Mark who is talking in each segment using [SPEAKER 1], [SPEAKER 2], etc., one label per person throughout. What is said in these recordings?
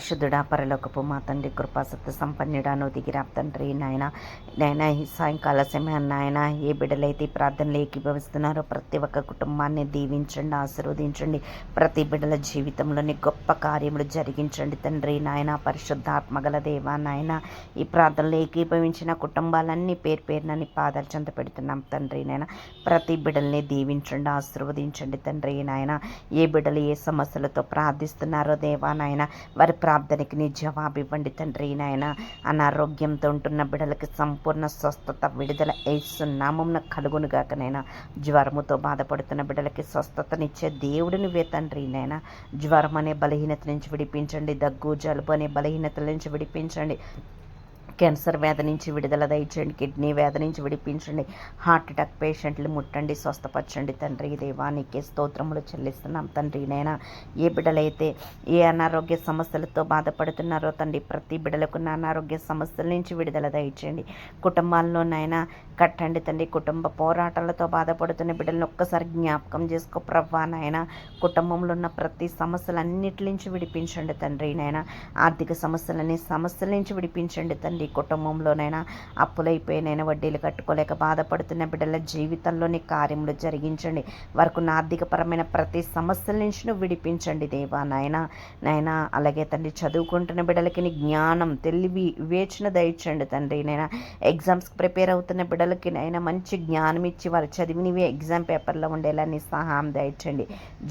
[SPEAKER 1] పరిశుద్ధుడా పరలోకపు మా తండ్రి కృపాసత్త సంపన్నుడాను దిగిరా తండ్రి నాయన ఈ సాయంకాల సమయాన్ని నాయన ఏ బిడ్డలైతే ఈ ప్రార్థనలు ఏకీభవిస్తున్నారో ప్రతి ఒక్క కుటుంబాన్ని దీవించండి, ఆశీర్వదించండి. ప్రతి బిడ్డల జీవితంలోని గొప్ప కార్యములు జరిగించండి తండ్రి నాయన. పరిశుద్ధాత్మగల దేవా నాయన, ఈ ప్రార్థనలు ఏకీభవించిన కుటుంబాలన్నీ పేరు పేరునని పాదాలు చెంత పెడుతున్నాం తండ్రి నాయన. ప్రతి బిడ్డల్ని దీవించండి, ఆశీర్వదించండి తండ్రి నాయన. ఏ బిడ్డలు ఏ సమస్యలతో ప్రార్థిస్తున్నారో దేవా నాయన, వారి ప్రార్థనకి నీ జవాబు ఇవ్వండి తండ్రి నాయన. అనారోగ్యంతో ఉంటున్న బిడ్డలకి సంపూర్ణ స్వస్థత విడుదల యేసు నామమున కలుగునుగాకనైనా. జ్వరముతో బాధపడుతున్న బిడ్డలకి స్వస్థతనిచ్చే దేవుడు నువ్వే తండ్రి నాయన. జ్వరం అనే బలహీనత నుంచి విడిపించండి, దగ్గు జలుబు అనే బలహీనతల నుంచి విడిపించండి. క్యాన్సర్ వ్యాధి నుంచి విడుదల దయచేయండి, కిడ్నీ వ్యాధి నుంచి విడిపించండి. హార్ట్ అటాక్ పేషెంట్లు ముట్టండి, స్వస్థపరచండి తండ్రి దేవా. నీకే స్తోత్రములు చెల్లిస్తున్నాం తండ్రి నైనా. ఏ బిడ్డలైతే ఏ అనారోగ్య సమస్యలతో బాధపడుతున్నారో తండ్రి, ప్రతి బిడ్డలకు అనారోగ్య సమస్యల నుంచి విడుదల దయచేయండి. కుటుంబాల్లోనైనా కట్టండి తండ్రి. కుటుంబ పోరాటాలతో బాధపడుతున్న బిడ్డలను ఒక్కసారి జ్ఞాపకం చేసుకో ప్రవ్వా నాయన. కుటుంబంలో ఉన్న ప్రతి సమస్యలన్నిటి నుంచి విడిపించండి తండ్రి నాయన. ఆర్థిక సమస్యల నుంచి విడిపించండి తండ్రి. కుటుంబంలోనైనా అప్పులైపోయినైనా వడ్డీలు కట్టుకోలేక బాధపడుతున్న బిడ్డల జీవితంలోని కార్యములు జరిగించండి. వారికి ఆర్థికపరమైన ప్రతి సమస్యల నుంచి నువ్వు విడిపించండి దేవా నాయన. అలాగే తండ్రి, చదువుకుంటున్న బిడ్డలకి నీ జ్ఞానం, తెలివి, వివేచన దయచండి తండ్రి నైనా. ఎగ్జామ్స్కి ప్రిపేర్ అవుతున్న బిడ్డలకి నైనా మంచి జ్ఞానం ఇచ్చి వారు చదివినవి ఎగ్జామ్ పేపర్లో ఉండేలా నీ సహాయం దయచండి.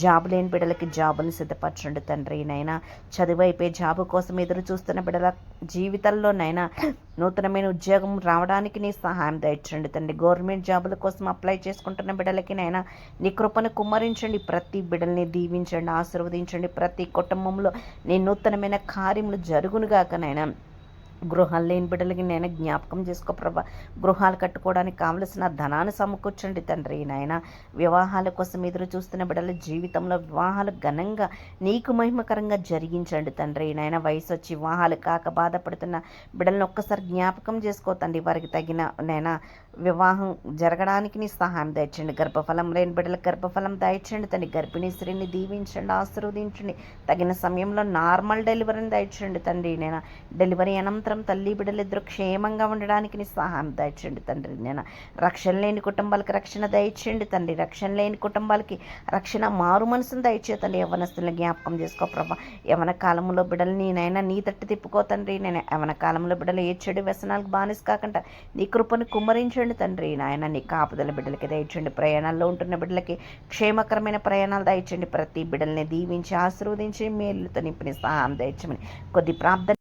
[SPEAKER 1] జాబు లేని బిడ్డలకి జాబుని సిద్ధపరచండి తండ్రి నైనా. చదువు అయిపోయి జాబు కోసం ఎదురు చూస్తున్న బిడ్డల జీవితాల్లోనైనా నూతనమైన ఉద్యోగం రావడానికి నీ సహాయం దయచండి తండ్రి. గవర్నమెంట్ జాబుల కోసం అప్లై చేసుకుంటున్న బిడ్డలకి నైనా నీ కృపను కుమ్మరించండి. ప్రతి బిడ్డల్ని దీవించండి, ఆశీర్వదించండి. ప్రతి కుటుంబంలో నీ నూతనమైన కార్యములు జరుగునుగాకనైనా. గృహాలు లేని బిడ్డలకి నేను జ్ఞాపకం చేసుకో ప్రభా. గృహాలు కట్టుకోవడానికి కావలసిన ధనాన్ని సమకూర్చండి తండ్రి నాయన. వివాహాల కోసం ఎదురు చూస్తున్న బిడ్డల జీవితంలో వివాహాలు ఘనంగా నీకు మహిమకరంగా జరిగించండి తండ్రి నాయన. వయసు వచ్చి వివాహాలు కాక బాధపడుతున్న బిడ్డలను ఒక్కసారి జ్ఞాపకం చేసుకో తండ్రి. వారికి తగిన నైనా వివాహం జరగడానికి నీ సహాయం దయచండి. గర్భఫలం లేని బిడ్డలకు గర్భఫలం దయచండి తండ్రి. గర్భిణీ స్త్రీని దీవించండి, ఆశీర్వదించండి. తగిన సమయంలో నార్మల్ డెలివరీని దయచండి తండ్రి నేను. డెలివరీ అనంతరం తల్లి బిడ్డలిద్దరూ క్షేమంగా ఉండడానికి నీ సహాయం దయచండి తండ్రి నేను. రక్షణ లేని కుటుంబాలకి రక్షణ దయచేయండి తండ్రి. రక్షణ లేని కుటుంబాలకి రక్షణ మారు మనసును దయచేతండి. యవనస్తులను జ్ఞాపకం చేసుకో ప్రభా. యవన కాలంలో బిడ్డలని నైనా నీ తట్టు తిప్పుకో తండ్రి నేను. యవన కాలంలో బిడ్డలు ఏ చెడు వ్యసనాలకు బానిస కాకుండా నీ కృపను కుమ్మరించండి తండ్రి నాయన. నీ కాపుదల బిడ్డలకి దయచండి. ప్రయాణాల్లో ఉంటున్న బిడ్డలకి క్షేమకరమైన ప్రయాణాలు దయచండి. ప్రతి బిడ్డల్ని దీవించి ఆశీర్వదించి మేలుతో నింపిన సహాయం దయచమని కొద్ది ప్రార్థన